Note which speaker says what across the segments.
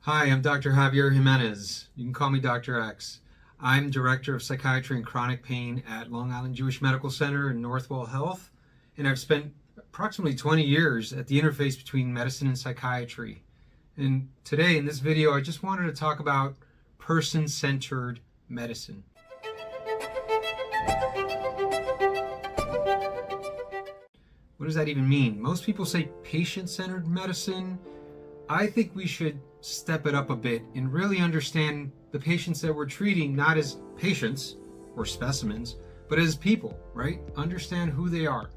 Speaker 1: Hi, I'm Dr. Javier Jimenez. You can call me Dr. X. I'm Director of Psychiatry and Chronic Pain at Long Island Jewish Medical Center and Northwell Health, and I've spent approximately 20 years at the interface between medicine and psychiatry. And today, in this video, I just wanted to talk about person-centered medicine. What does that even mean? Most people say patient-centered medicine. I think we should step it up a bit and really understand the patients that we're treating not as patients or specimens, but as people, right? Understand who they are.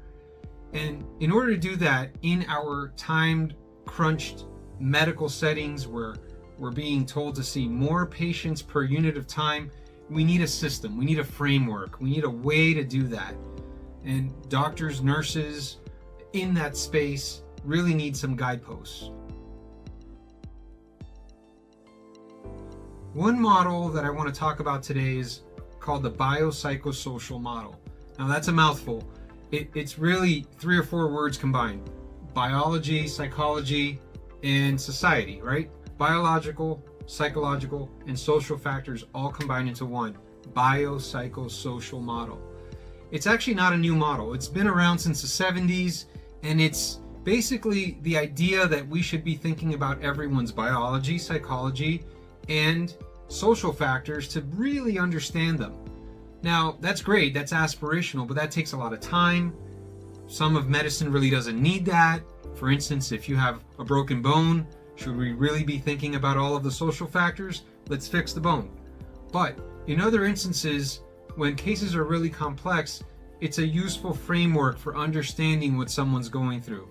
Speaker 1: And in order to do that in our timed, crunched medical settings where we're being told to see more patients per unit of time, we need a system, we need a framework, we need a way to do that. And doctors, nurses in that space really need some guideposts. One model that I want to talk about today is called the biopsychosocial model. Now that's a mouthful. It's really 3 or 4 words combined. Biology, psychology, and society, right? Biological, psychological, and social factors all combined into one. Biopsychosocial model. It's actually not a new model. It's been around since the 70s, and it's basically the idea that we should be thinking about everyone's biology, psychology, and social factors to really understand them. Now, that's great, that's aspirational, but that takes a lot of time. Some of medicine really doesn't need that. For instance, if you have a broken bone, should we really be thinking about all of the social factors? Let's fix the bone. But in other instances, when cases are really complex, it's a useful framework for understanding what someone's going through.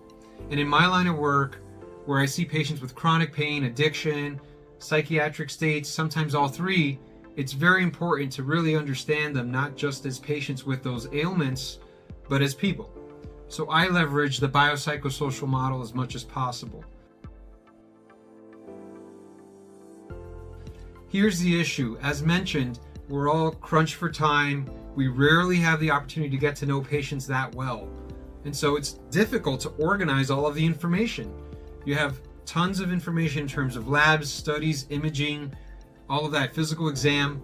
Speaker 1: And in my line of work, where I see patients with chronic pain, addiction, psychiatric states, sometimes all three, it's very important to really understand them not just as patients with those ailments, but as people. So I leverage the biopsychosocial model as much as possible. Here's the issue. As mentioned, we're all crunched for time. We rarely have the opportunity to get to know patients that well. And so it's difficult to organize all of the information. You have tons of information in terms of labs, studies, imaging, all of that, physical exam.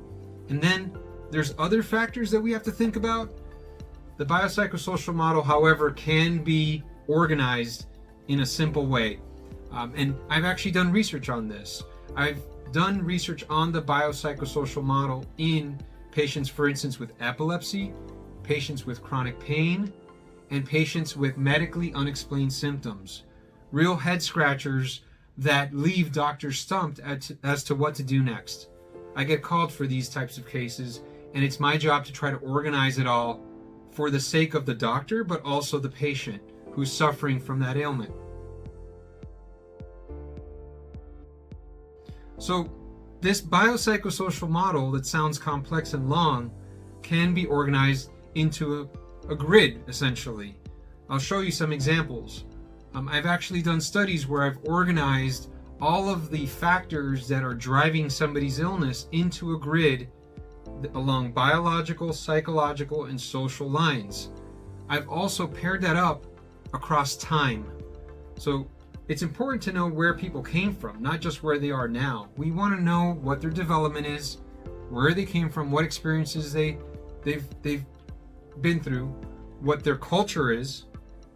Speaker 1: And then there's other factors that we have to think about. The biopsychosocial model, however, can be organized in a simple way. And I've actually done research on this. I've done research on the biopsychosocial model in patients, for instance, with epilepsy, patients with chronic pain, and patients with medically unexplained symptoms. Real head scratchers that leave doctors stumped as to what to do next. I get called for these types of cases, and it's my job to try to organize it all for the sake of the doctor, but also the patient who's suffering from that ailment. So this biopsychosocial model that sounds complex and long can be organized into a grid, essentially. I'll show you some examples. I've actually done studies where I've organized all of the factors that are driving somebody's illness into a grid along biological, psychological, and social lines. I've also paired that up across time. So it's important to know where people came from, not just where they are now. We want to know what their development is, where they came from, what experiences they've been through, what their culture is,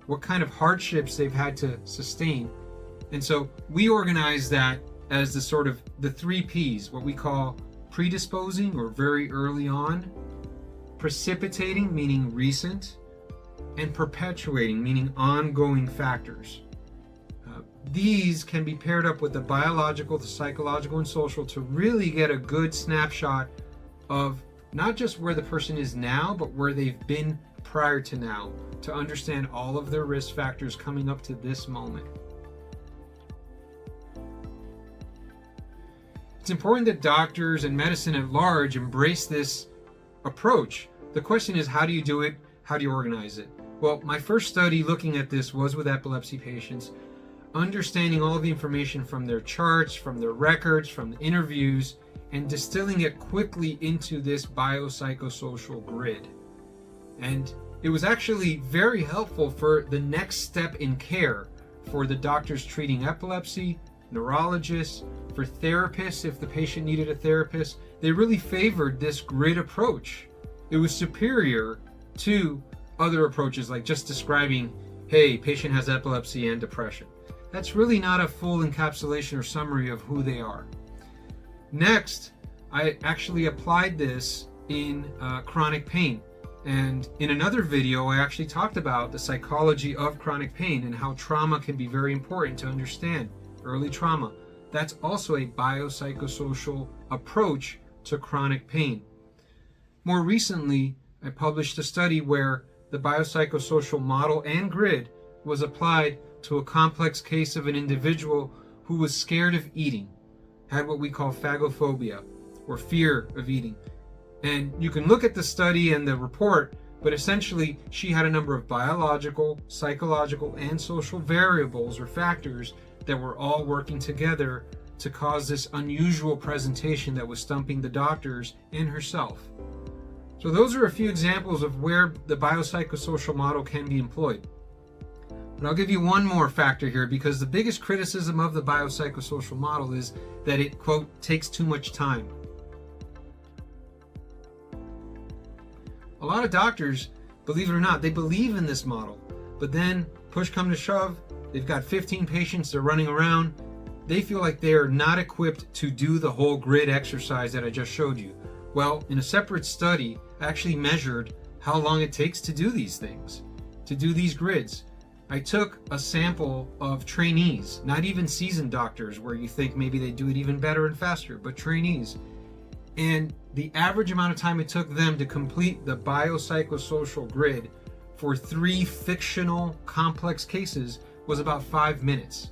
Speaker 1: what kind of hardships they've had to sustain. And so we organize that as the sort of the 3 Ps, what we call predisposing or very early on, precipitating, meaning recent, and perpetuating, meaning ongoing factors. These can be paired up with the biological, the psychological, and social to really get a good snapshot of not just where the person is now, but where they've been prior to now, to understand all of their risk factors coming up to this moment. It's important that doctors and medicine at large embrace this approach. The question is, how do you do it? How do you organize it? Well, my first study looking at this was with epilepsy patients, understanding all of the information from their charts, from their records, from the interviews, and distilling it quickly into this biopsychosocial grid. And it was actually very helpful for the next step in care for the doctors treating epilepsy, neurologists, For therapists, if the patient needed a therapist, they really favored this grid approach. It was superior to other approaches like just describing, hey, patient has epilepsy and depression. That's really not a full encapsulation or summary of who they are. Next, I actually applied this in chronic pain. And in another video, I actually talked about the psychology of chronic pain and how trauma can be very important to understand, early trauma. That's also a biopsychosocial approach to chronic pain. More recently, I published a study where the biopsychosocial model and grid was applied to a complex case of an individual who was scared of eating, had what we call phagophobia, or fear of eating. And you can look at the study and the report, but essentially she had a number of biological, psychological, and social variables or factors that were all working together to cause this unusual presentation that was stumping the doctors and herself. So those are a few examples of where the biopsychosocial model can be employed. But I'll give you one more factor here, because the biggest criticism of the biopsychosocial model is that it, quote, takes too much time. A lot of doctors, believe it or not, they believe in this model, but then push come to shove, they've got 15 patients, they're running around, they feel like they are not equipped to do the whole grid exercise that I just showed you. Well, in a separate study, I actually measured how long it takes to do these things, to do these grids. I took a sample of trainees, not even seasoned doctors where you think maybe they do it even better and faster, but trainees. And the average amount of time it took them to complete the biopsychosocial grid for 3 fictional complex cases was about 5 minutes.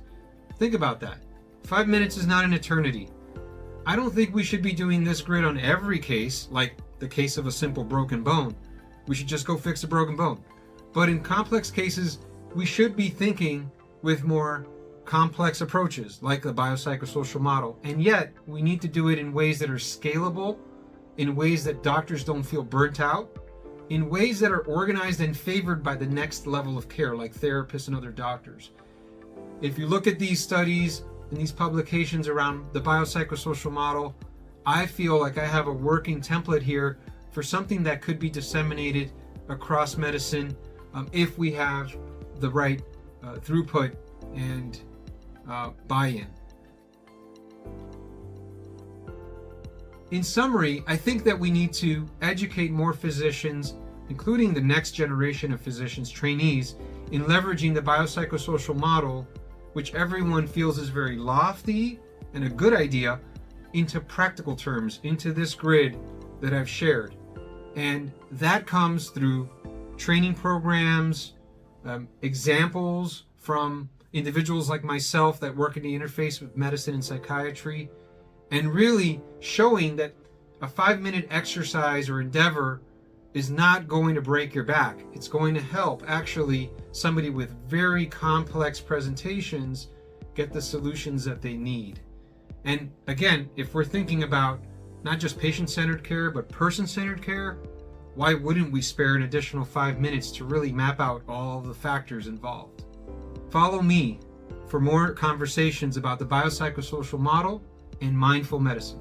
Speaker 1: Think about that. 5 minutes is not an eternity. I don't think we should be doing this grid on every case, like the case of a simple broken bone. We should just go fix a broken bone. But in complex cases, we should be thinking with more complex approaches like the biopsychosocial model, and yet we need to do it in ways that are scalable, in ways that doctors don't feel burnt out, in ways that are organized and favored by the next level of care like therapists and other doctors. If you look at these studies and these publications around the biopsychosocial model, I feel like I have a working template here for something that could be disseminated across medicine if we have the right throughput and buy-in. In summary, I think that we need to educate more physicians, including the next generation of physicians, trainees, in leveraging the biopsychosocial model, which everyone feels is very lofty and a good idea, into practical terms, into this grid that I've shared. And that comes through training programs, examples from individuals like myself that work in the interface with medicine and psychiatry, and really showing that a 5-minute exercise or endeavor is not going to break your back. It's going to help actually somebody with very complex presentations get the solutions that they need. And again, if we're thinking about not just patient-centered care, but person-centered care, why wouldn't we spare an additional 5 minutes to really map out all the factors involved? Follow me for more conversations about the biopsychosocial model and mindful medicine.